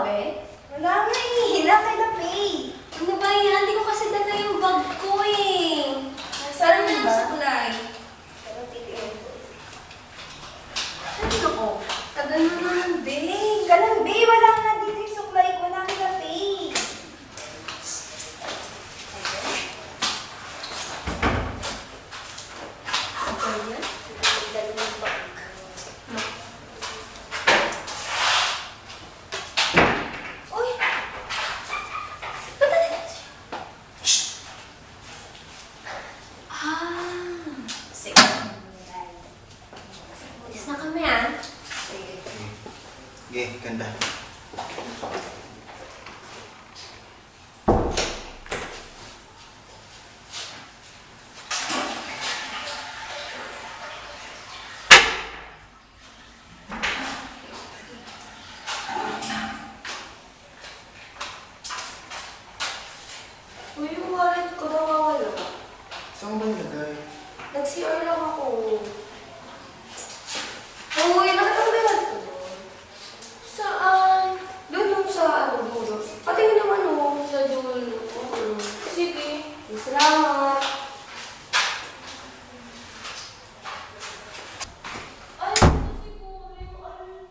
be? Wala nga eh. Hinakay na pay. Ano ba yan? Hindi ko kasi dala yung bag ko eh. Saan Parang ba? na suklay. Pero titiin ko. Ano ko? Tagal mo naman, be. Ganun, be. Wala nga dito yung suklay ko. Wala nga pay. Ano yan? Dala yung bag. Uy! Patali! Sige. Bulis na kami ah. Sige. Sige, ganda. Uy, yung wallet ko nawawala. Saan ba nilagay? Nag-CR lang ako. Uy, nakita mo ba yung wallet ko doon? Saan? Doon yung sa dulo. Patingin naman sa dulo. Sige. Salamat. Ay, siguro yung ano.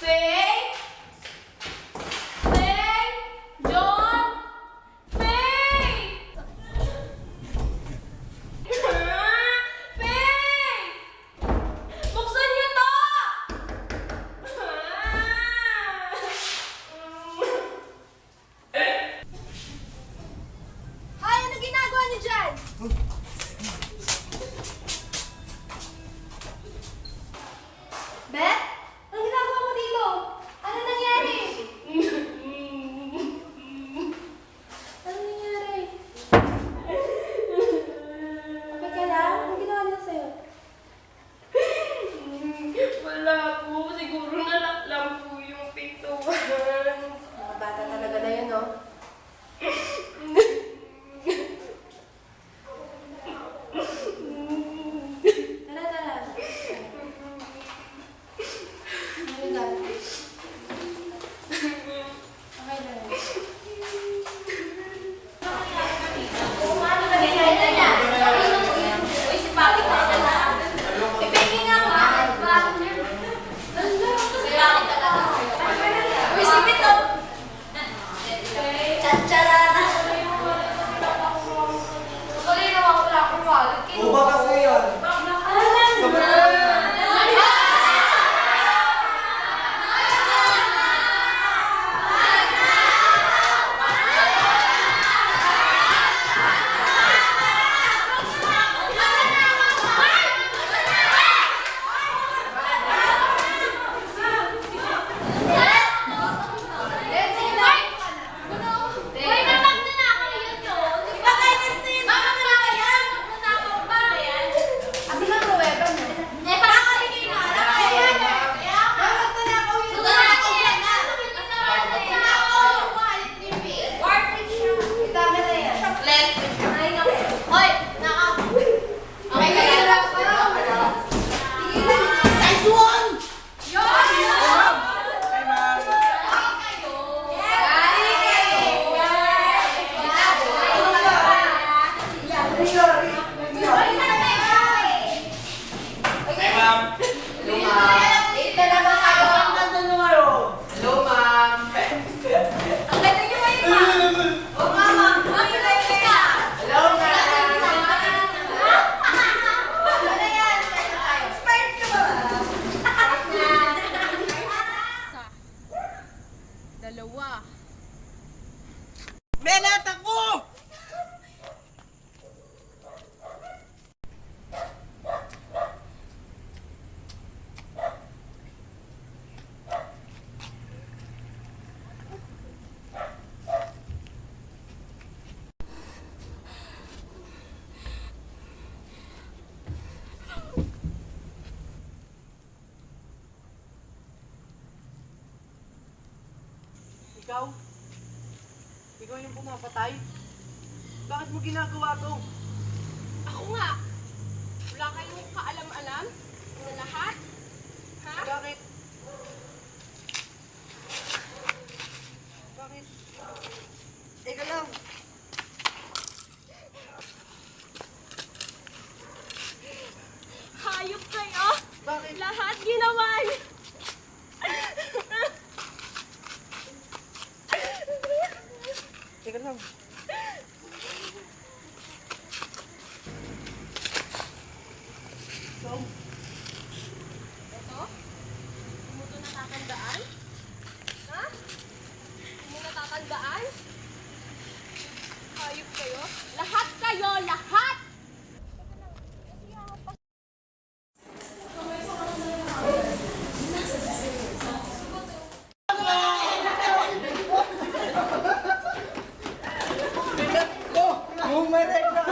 Faye? Faye? John? Faye! Faye! Buksan niyo to! Hoy, ano ginagawa niyo dyan? Beth? Anong ginagawa mo dito? Ano nangyari? Ano nangyari? Okay ka lang? Anong ginawa niya sa'yo? Wala po. Siguro nalak lang po yung pintuan. Mga bata talaga na yun, no? Tara, tara. Halika. Okay lang. Ano ba nangyari na yan? Uy, si Papi pa sa lahat. Ipingin nga ako. Kailangan talaga sa'yo. Uy, si Pito. Tchatcharana! Tuloy naman wala akong wallet. Uba kasi yan! Asa na pruweba niyo? Itama na yan. Nice one! Hey, ma'am! Hello, ma'am! Late na naman kayo. Hello, ma'am! Ang ganda niyo ngayon, ma'am. Oo nga, ma'am. Ma'am, ilay ka. Hello, ma'am! Ano na yan? Expired ka ba? Dalawa. Melat ako! Ikaw? Ikaw yung pumapatay? Bakit mo ginagawa to? Ako nga. Wala kayong kaalam-alam sa lahat? Ha? Bakit? you naman! Teka lang. Ito? Hindi mo ito natatandaan? Ha? Hindi mo natatandaan? Hayop kayo? Lahat kayo! Lahat! Bumerek na!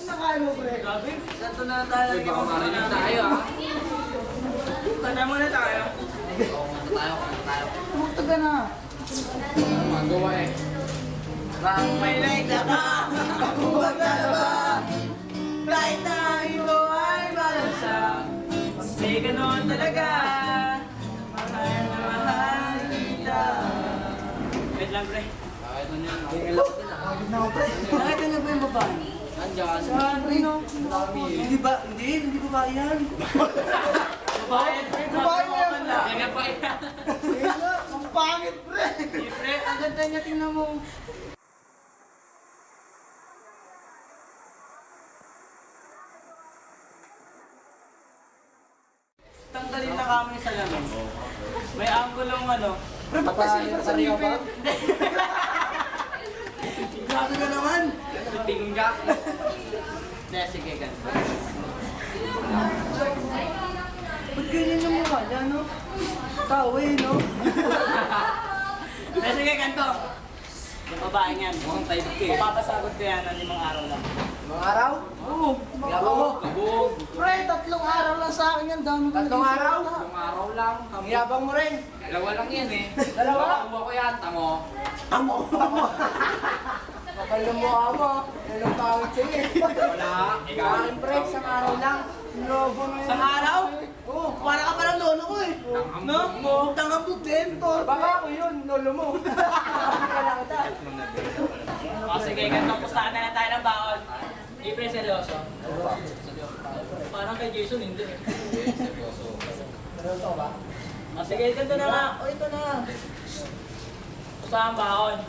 Nakain mo, pre. Santo na tayo. Baka marinig tayo ah. Kanta muna tayo. Kanta tayo. Pumunta ka na. Magawa eh. Bang may naida ka. Huwag ka na ba? Kahit na ito ay balansa. Kasi ganoon talaga. Mahal na mahal kita. Wait lang, pre. Kahit ano yun. Bakit na ako, pre? Nakita niyo ba yung babae? Nandiyan. Saan? Ano? Hindi ba? Hindi babae yan. Babae? Babae yan. Yan nga pa yan. Ang pangit, pre. Pre, ang ganda niya, tingnan mo. Tanggalin na kami sa lamin. May anggulong ano. Pre, ba't kasi sa lipe? Grabe ka naman! Tingga. Hindi, sige, ganito. Ba't ganyan yung mukha niya, no? Tao eh, no? Hindi, sige, ganito. Yung babae niyan, mukhang type K. Papasagot ko yan ng 5 araw lang. Mga araw? Oo. Kabog. Kabog. Pre, 3 araw lang sa akin yan. Dami ko 3 araw? nag-isip. 3 araw lang. Ang yabang mo rin. Dalawa lang yan eh. Dalawa? Nakuha ko yan, tamo. Amo. Kapal ng mukha mo. Yan ang pangit sa'yo eh. Wala. Ikaw. Pre, isang araw lang. Lobo na yun. Isang araw? Oo, para ka parang lolo ko eh. No? Tangabot din. Baka ako yun, lolo mo. Kailangan kita. O sige, ganito. Pustahan na lang tayo ng baon. Hindi pre, seryoso. Parang kay Jason, hindi eh. Seryoso ba? O sige, ganito na nga. O, ito na. Pustahan baon.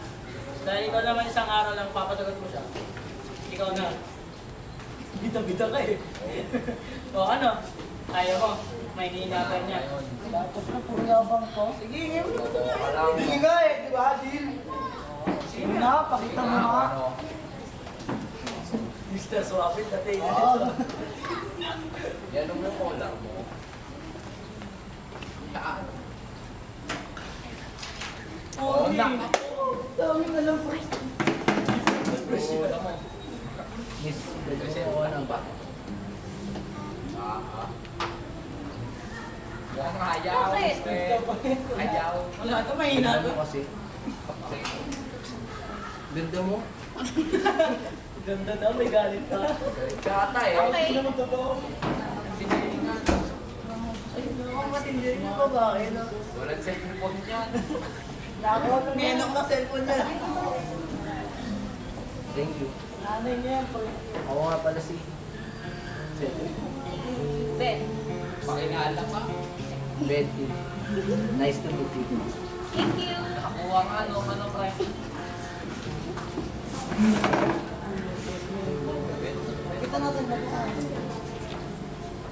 Dahil ikaw naman isang araw lang, papasagot mo siya. Ikaw na. Bita-bita ka eh. O ano? Ayaw mo. May hinihinapan niya. Tapos na, puro yabang ko. Sige, ngayon mo ito na. Sige nga eh, di ba, Deal? Sige na, pakita mo nga. Mr. Swapit, dati. Oo. Yan ang collar mo. Yan. Oo, dami na lang po. Miss, kasi mo nang ba? Ang hayaw, mister. Hayaw. Wala ito, mahina ito. Kasi. Ganda mo? Ganda na, may galit ka. Galit ka ata eh. Okay. Hindi naman totoo. Sinilingan. Ay, naman matindi rin yung babae na. Walang cellphone yan. Nakakuha ng menok ng cellphone niya. Thank you. Nanay niya yan, pre. Ako nga pala si... Ben. Pakingala ka. Betty. Nice to meet you. Thank you. Nakakuha nga ano pre. Kita natin ba?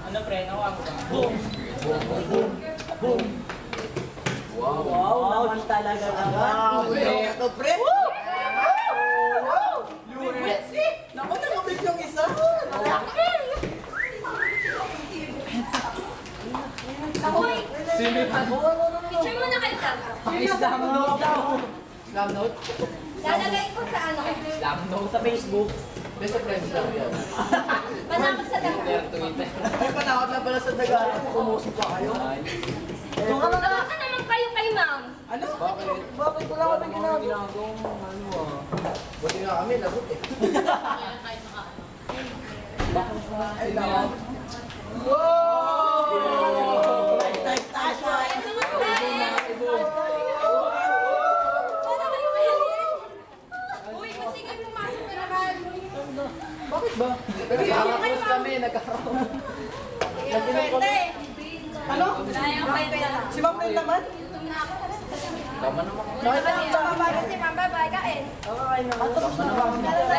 Ano pre, nakuha ko ba? Boom! Boom! Boom! Wow. Wow, naman talaga naman. Wow, Ito, pre. Wow! Luwes! Naku, nakabit yung isa. Hoy! Sino pa? Picture mo na kayo ka. Islam note daw. Islam note? Lalagay ko sa ano. Islam note sa Facebook. Best friends daw yan. Panakot sa daga. Twitter. Ay, panakot na pala sa daga. Pumusok pa kayo. Doon ka na Gawa ka naman kayo kay ma'am. Ano? Bakit? Bakit wala kami ginagawa? Ginagawa mo, ano ah. Buti nga kami, lagot eh. Ay, lagot. Wow! Type tayo. Paano kayo kaya? Uy, masigil mo ba? Nakakapos kami, nagkakaroon. Ano? Si Ma'am Ren naman? Tama naman. Nakita niyo ba? Bye-bye, kain. Okay naman. Tapos na ba?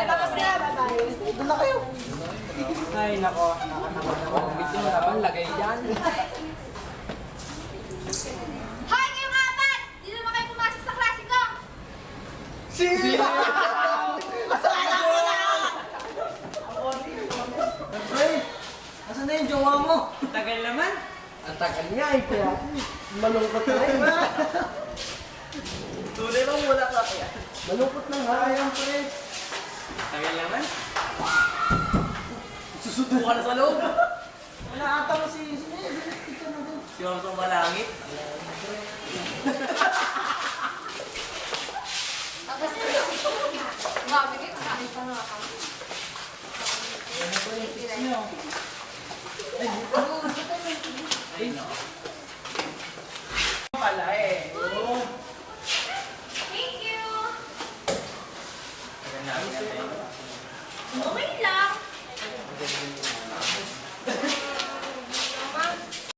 Tapos na, bye-bye. Doon na kayo. Ay, nako. Kung gusto mo naman, lagay dyan. Hoy, kayong apat! Di naman kayo pumasok sa klase ko! Sino? Hey, asan na yung jowa mo? Tagal naman. Ang tagal niya eh, kaya malungkot na rin. Tunay lang wala ka kaya. Malungkot na nga, yan pre. Tagal naman. Susubukan na sa loob. Wala ata mo si... Ito na doon. Si Ma'am Tong Malangit. Tapos na. Grabe kayo, kakain pa nga kami. Ay, no. Pala eh. Oo. Thank you! Tagal namin yan eh. Okay lang.